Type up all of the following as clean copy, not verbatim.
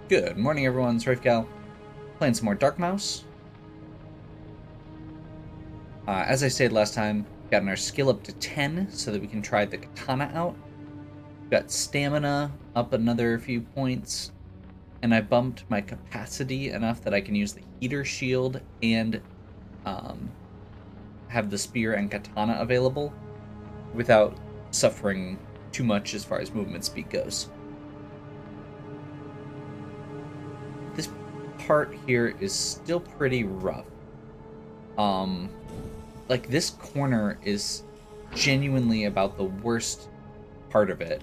Good morning, everyone. It's Rafegal, playing some more DarkMaus. As I said last time, we've gotten our skill up to 10 so that we can try the katana out. We've got stamina up another few points, and I bumped my capacity enough that I can use the heater shield and have the spear and katana available without suffering too much as far as movement speed goes. This part here is still pretty rough. Like, this corner is genuinely about the worst part of it.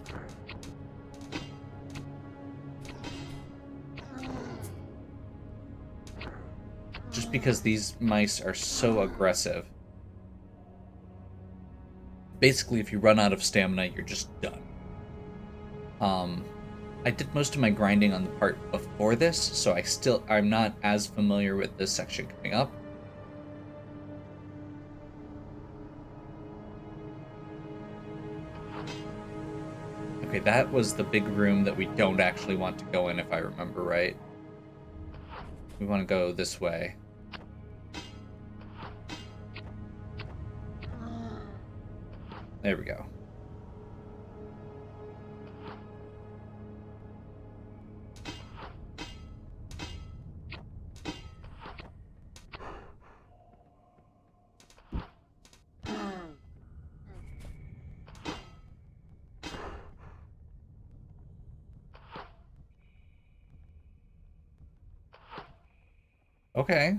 Just because these mice are so aggressive. Basically, if you run out of stamina, you're just done. I did most of my grinding on the part before this, so I'm not as familiar with this section coming up. Okay, that was the big room that we don't actually want to go in, if I remember right. We want to go this way. There we go. Okay.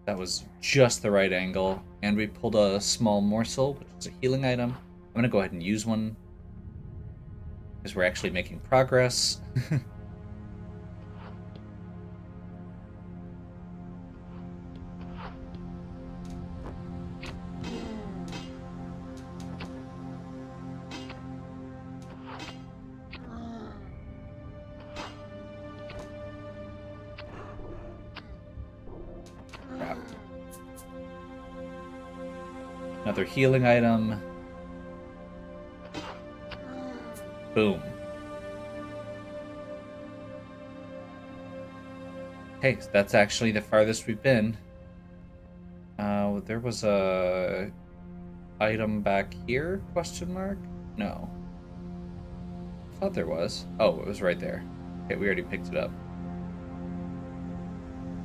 That was just the right angle, and we pulled a small morsel, which is a healing item. I'm gonna go ahead and use one, because we're actually making progress. Another healing item. Boom. Okay, so that's actually the farthest we've been. There was a item back here? Question mark? No. I thought there was. Oh, it was right there. Okay, we already picked it up.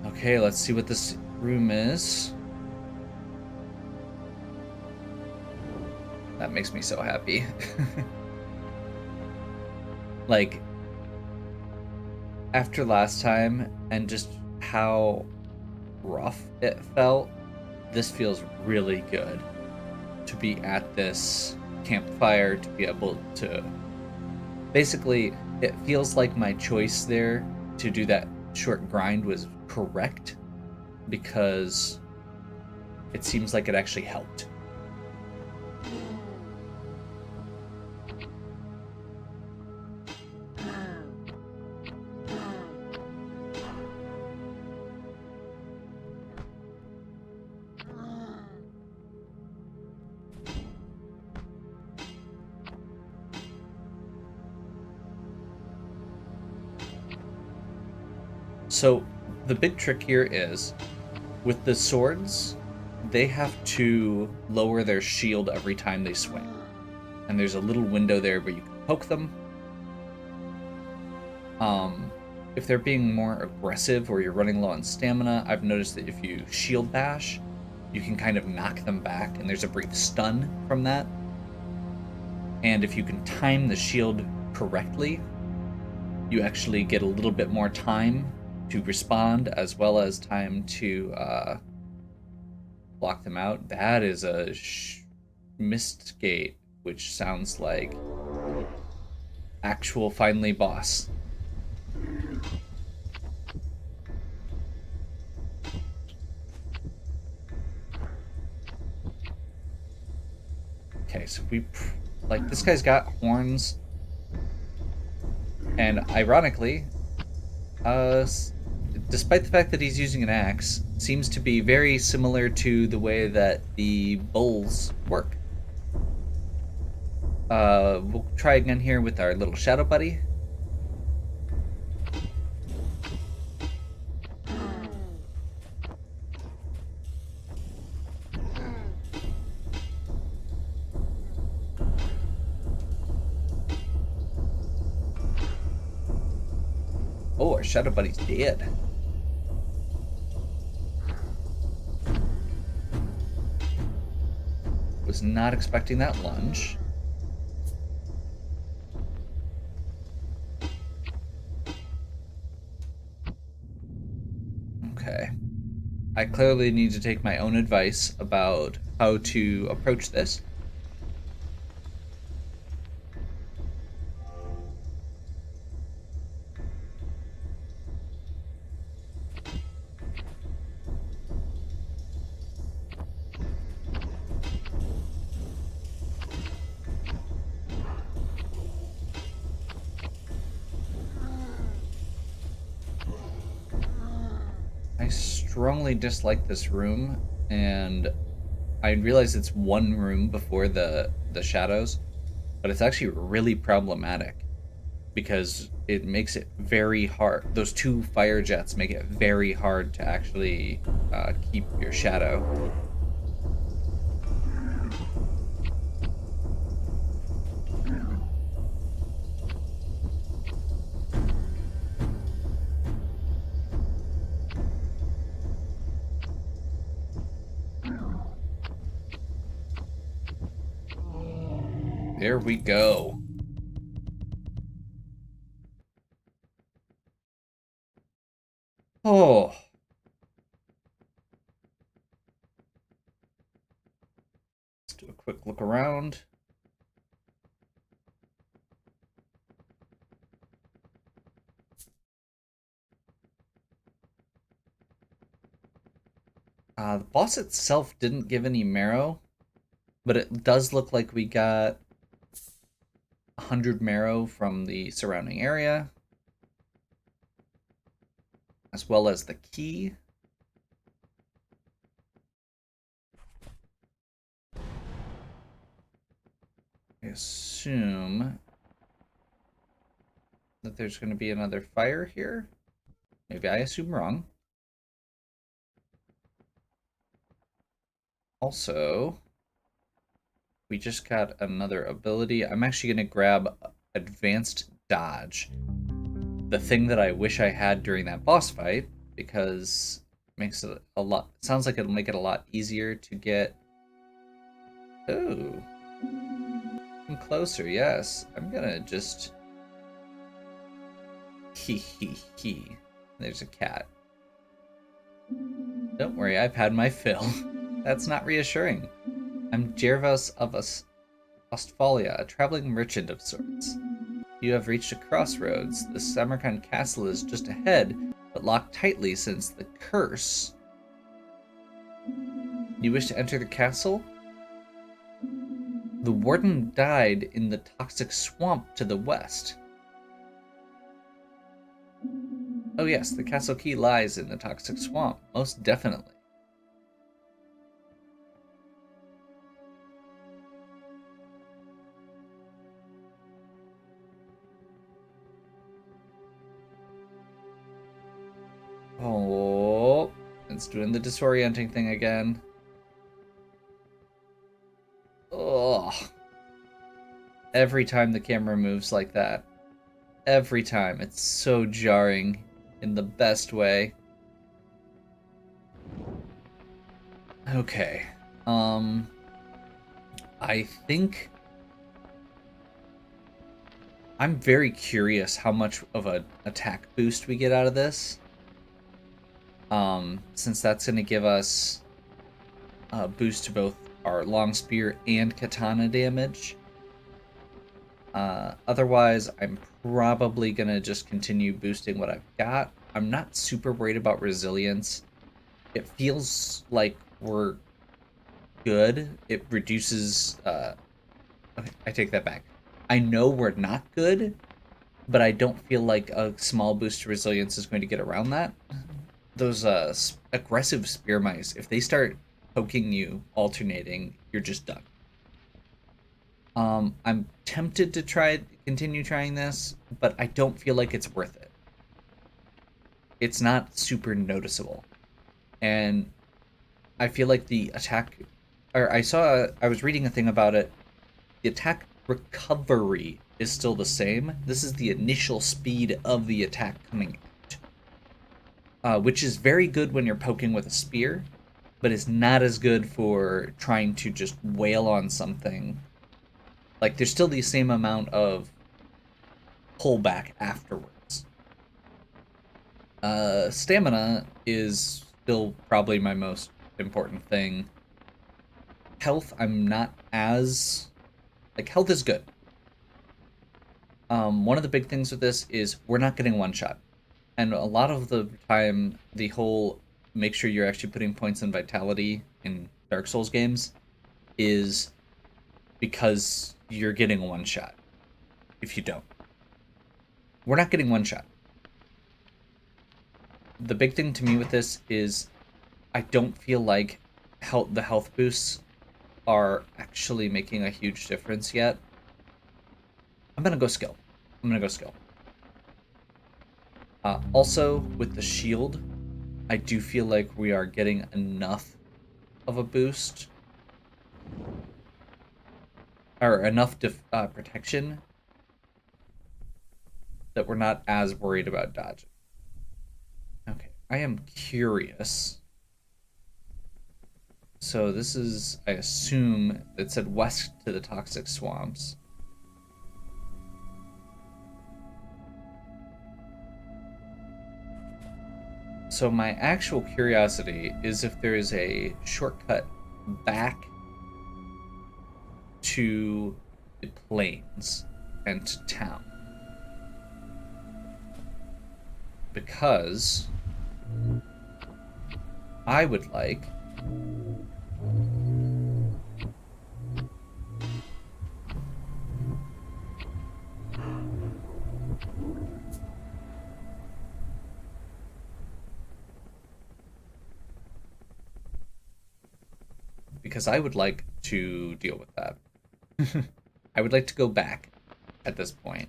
Okay, let's see what this room is. That makes me so happy. Like, after last time and just how rough it felt, this feels really good. To be at this campfire, to be able to... Basically, it feels like my choice there to do that short grind was correct, because it seems like it actually helped. So the big trick here is, with the swords, they have to lower their shield every time they swing. And there's a little window there where you can poke them. If they're being more aggressive or you're running low on stamina, I've noticed that if you shield bash, you can kind of knock them back, and there's a brief stun from that. And if you can time the shield correctly, you actually get a little bit more time to respond, as well as time to block them out. That is a mist gate, which sounds like actual finally boss. Okay, so like, this guy's got horns, and ironically, despite the fact that he's using an axe, seems to be very similar to the way that the bulls work. We'll try again here with our little shadow buddy. Oh, our shadow buddy's dead. Was not expecting that lunge. Okay. I clearly need to take my own advice about how to approach this. I strongly dislike this room, and I realize it's one room before the shadows, but it's actually really problematic because it makes it very hard. Those two fire jets make it very hard to actually keep your shadow. There we go. Oh. Let's do a quick look around. The boss itself didn't give any marrow, but it does look like we got 100 marrow from the surrounding area, as well as the key. I assume that there's going to be another fire here. Maybe I assume wrong. Also, we just got another ability. I'm actually going to grab Advanced Dodge. The thing that I wish I had during that boss fight, because it makes it a lot... Sounds like it'll make it a lot easier to get... Ooh. Come closer, yes. I'm gonna just... Hee. There's a cat. Don't worry, I've had my fill. That's not reassuring. I'm Gervos of Ostfalia, a traveling merchant of sorts. You have reached a crossroads. The Samarkand castle is just ahead, but locked tightly since the curse. You wish to enter the castle? The warden died in the toxic swamp to the west. Oh yes, the castle key lies in the toxic swamp, most definitely. Oh, it's doing the disorienting thing again. Oh, every time the camera moves like that. Every time. It's so jarring in the best way. Okay. I think I'm very curious how much of an attack boost we get out of this. Since that's going to give us a boost to both our long spear and katana damage. Otherwise, I'm probably going to just continue boosting what I've got. I'm not super worried about resilience. It feels like we're good. It reduces... Okay, I take that back. I know we're not good, but I don't feel like a small boost to resilience is going to get around that. those aggressive spear mice, if they start poking you, alternating, you're just done. I'm tempted to continue trying this, but I don't feel like it's worth it. It's not super noticeable, and I feel like the attack, or I was reading a thing about it. The attack recovery is still the same. This is the initial speed of the attack coming out, which is very good when you're poking with a spear, but it's not as good for trying to just wail on something. Like, there's still the same amount of pullback afterwards. Stamina is still probably my most important thing. Health, I'm not as... Like, health is good. One of the big things with this is we're not getting one shot. And a lot of the time, the whole make sure you're actually putting points in vitality in Dark Souls games is because you're getting one shot. If you don't, we're not getting one shot. The big thing to me with this is I don't feel like the health boosts are actually making a huge difference yet. I'm gonna go skill. I'm gonna go skill. Also, with the shield, I do feel like we are getting enough of a boost, or enough protection, that we're not as worried about dodging. Okay, I am curious. So this is, I assume, it said west to the toxic swamps. So my actual curiosity is if there is a shortcut back to the plains and to town. Because I would like to deal with that. I would like to go back at this point.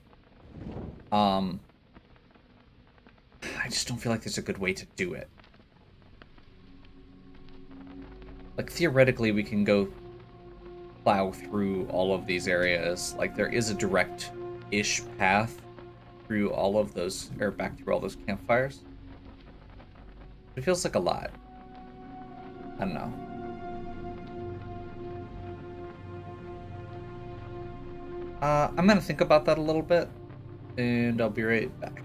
I just don't feel like there's a good way to do it. Like, theoretically, we can go plow through all of these areas. Like, there is a direct-ish path through all of those, or back through all those campfires. It feels like a lot. I don't know. I'm gonna think about that a little bit, and I'll be right back.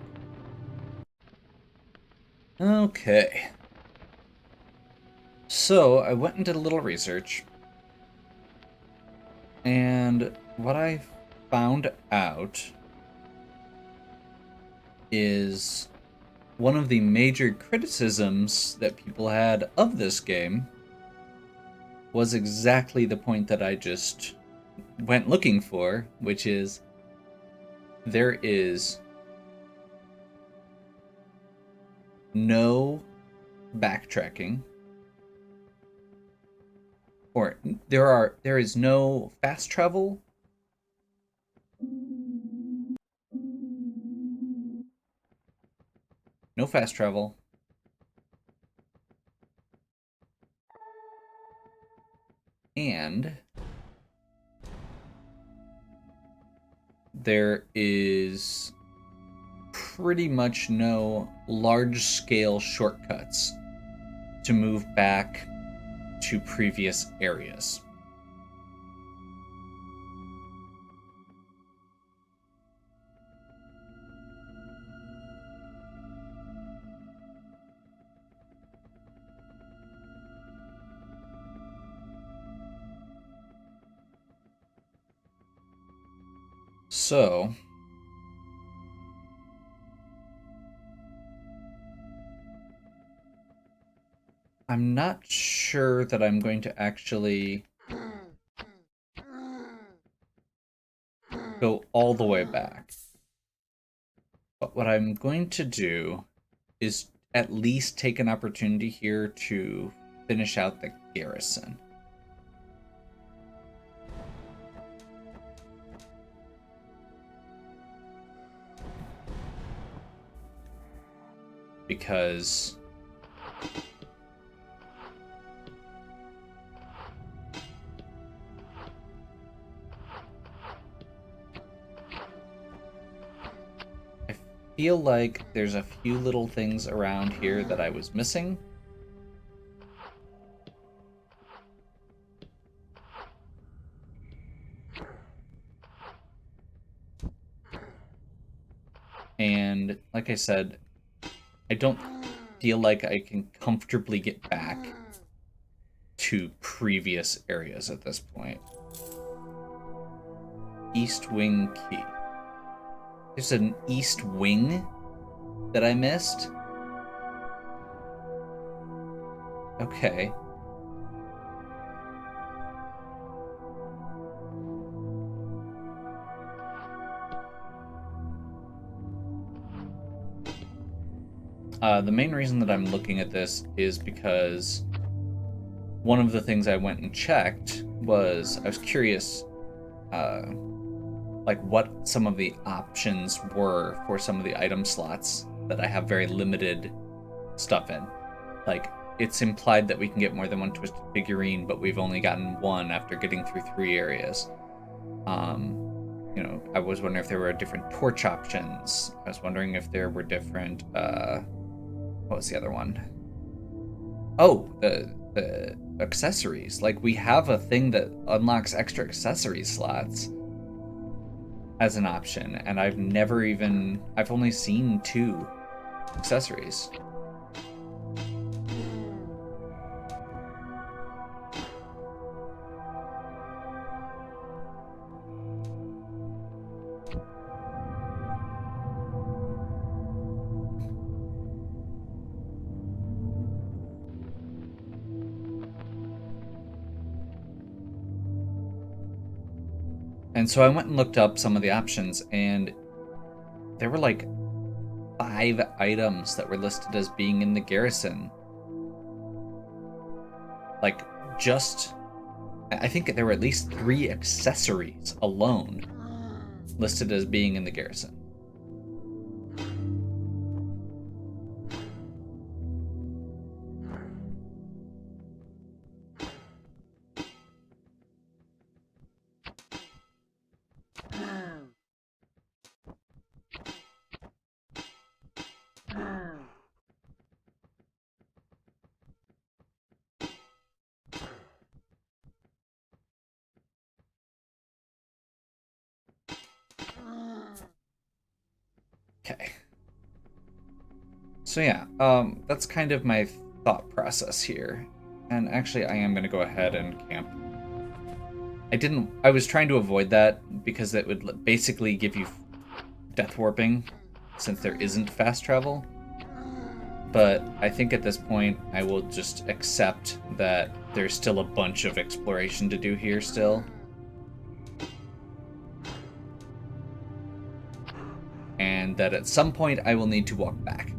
Okay. So, I went and did a little research, and what I found out is one of the major criticisms that people had of this game was exactly the point that I just went looking for, which is there is no backtracking, or there is no fast travel, no fast travel, and there is pretty much no large-scale shortcuts to move back to previous areas. So, I'm not sure that I'm going to actually go all the way back. But what I'm going to do is at least take an opportunity here to finish out the garrison. Because I feel like there's a few little things around here that I was missing. And like I said, I don't feel like I can comfortably get back to previous areas at this point. East Wing Key. There's an East Wing that I missed? Okay. The main reason that I'm looking at this is because one of the things I went and checked was I was curious, like what some of the options were for some of the item slots that I have very limited stuff in. Like, it's implied that we can get more than one twisted figurine, but we've only gotten one after getting through 3 areas. You know, I was wondering if there were different torch options. I was wondering if there were different, what was the other one? Oh, the accessories. Like, we have a thing that unlocks extra accessory slots as an option, and I've only seen 2 accessories. And so I went and looked up some of the options, and there were like 5 items that were listed as being in the garrison. Like, I think there were at least 3 accessories alone listed as being in the garrison. Okay. So yeah, that's kind of my thought process here. And actually, I am going to go ahead and camp. I was trying to avoid that because it would basically give you death warping since there isn't fast travel. But I think at this point, I will just accept that there's still a bunch of exploration to do here still. And that at some point I will need to walk back.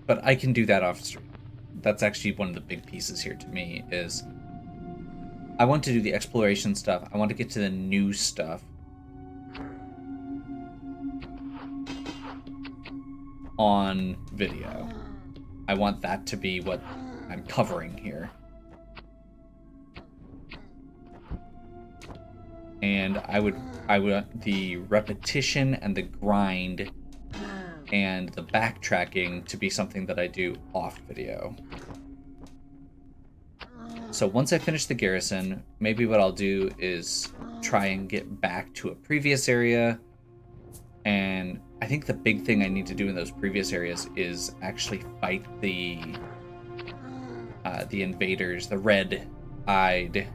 But I can do that off stream. That's actually one of the big pieces here to me is I want to do the exploration stuff. I want to get to the new stuff on video. I want that to be what I'm covering here. And I would the repetition and the grind and the backtracking to be something that I do off video. So once I finish the garrison, maybe what I'll do is try and get back to a previous area. And I think the big thing I need to do in those previous areas is actually fight the invaders, the red-eyed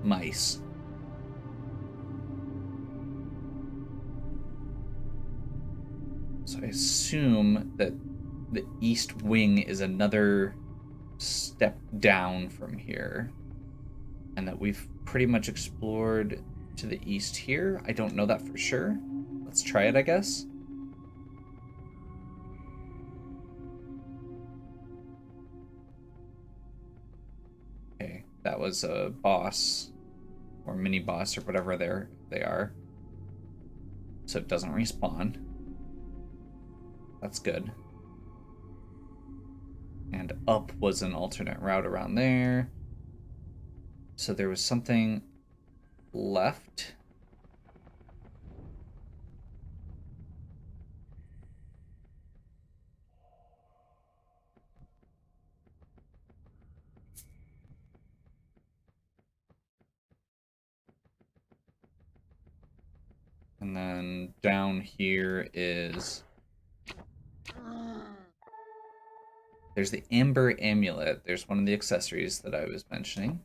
mice. So I assume that the East Wing is another step down from here, and that we've pretty much explored to the east here. I don't know that for sure. let's try it, I guess. Okay, that was a boss, or mini boss, or whatever they are. So it doesn't respawn. That's good. And up was an alternate route around there. So there was something left. And then down here is... There's the Amber Amulet. There's one of the accessories that I was mentioning.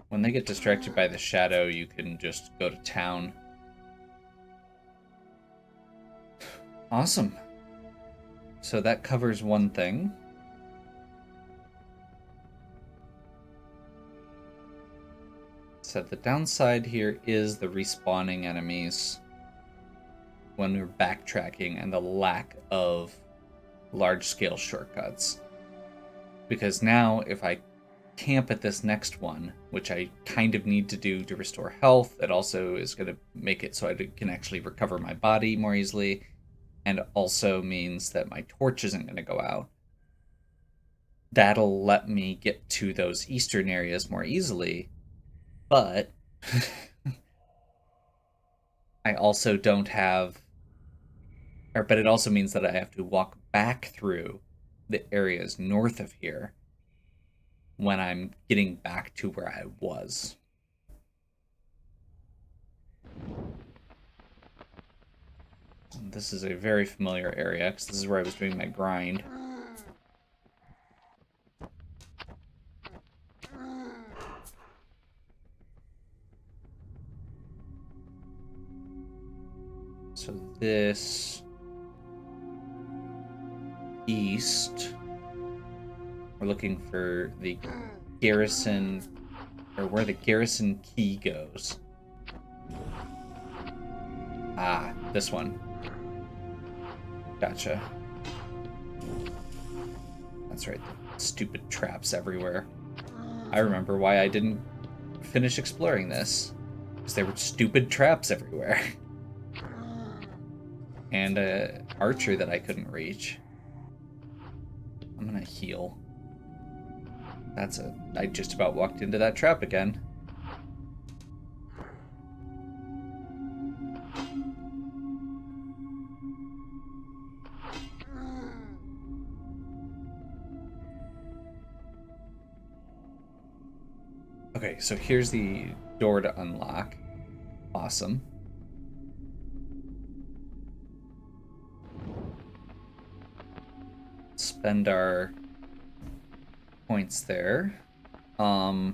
When they get distracted by the shadow, you can just go to town. Awesome. So that covers one thing. So the downside here is the respawning enemies when we're backtracking and the lack of large-scale shortcuts. Because now if I camp at this next one, which I kind of need to do to restore health, it also is going to make it so I can actually recover my body more easily, and also means that my torch isn't going to go out. That'll let me get to those eastern areas more easily, but I also don't have... but it also means that I have to walk back through the areas north of here when I'm getting back to where I was. And this is a very familiar area, because this is where I was doing my grind. So this... east... We're looking for the garrison, or where the garrison key goes. Ah, this one. Gotcha. That's right, the stupid traps everywhere. I remember why I didn't finish exploring this. Because there were stupid traps everywhere. And an archer that I couldn't reach. I'm gonna heal. I just about walked into that trap again. Okay, so here's the door to unlock. Awesome. Spend our points there. I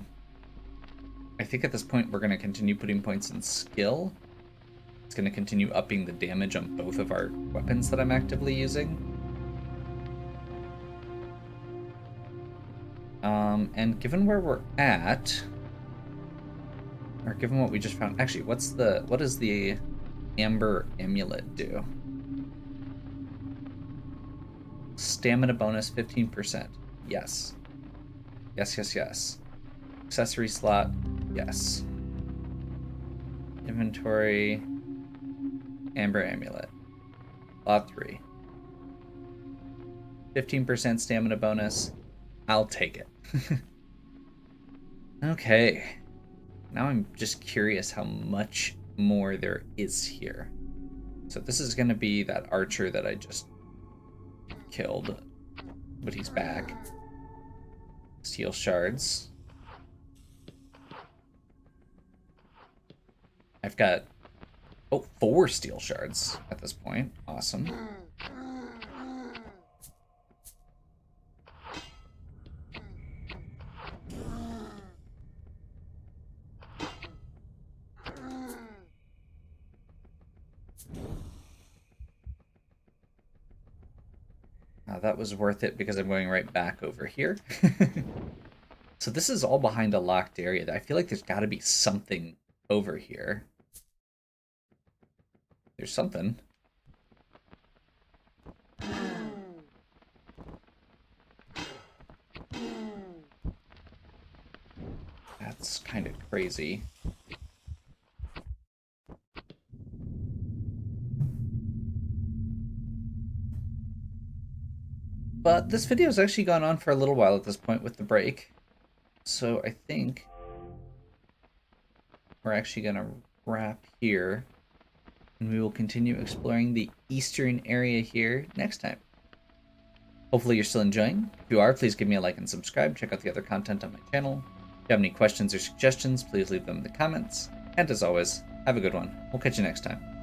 think at this point we're going to continue putting points in skill. It's going to continue upping the damage on both of our weapons that I'm actively using. And given where we're at, or given what we just found, actually, what does the Amber Amulet do? Stamina bonus 15%. Yes. Yes, yes, yes. Accessory slot. Yes. Inventory. Amber Amulet. Lot 3. 15% stamina bonus. I'll take it. Okay. Now I'm just curious how much more there is here. So this is going to be that archer that I just killed, but he's back. Steel shards. I've got 4 steel shards at this point. Awesome. that was worth it because I'm going right back over here. So this is all behind a locked area. I feel like there's got to be something over here. There's something. That's kind of crazy. But this video has actually gone on for a little while at this point with the break. So I think we're actually going to wrap here. And we will continue exploring the eastern area here next time. Hopefully you're still enjoying. If you are, please give me a like and subscribe. Check out the other content on my channel. If you have any questions or suggestions, please leave them in the comments. And as always, have a good one. We'll catch you next time.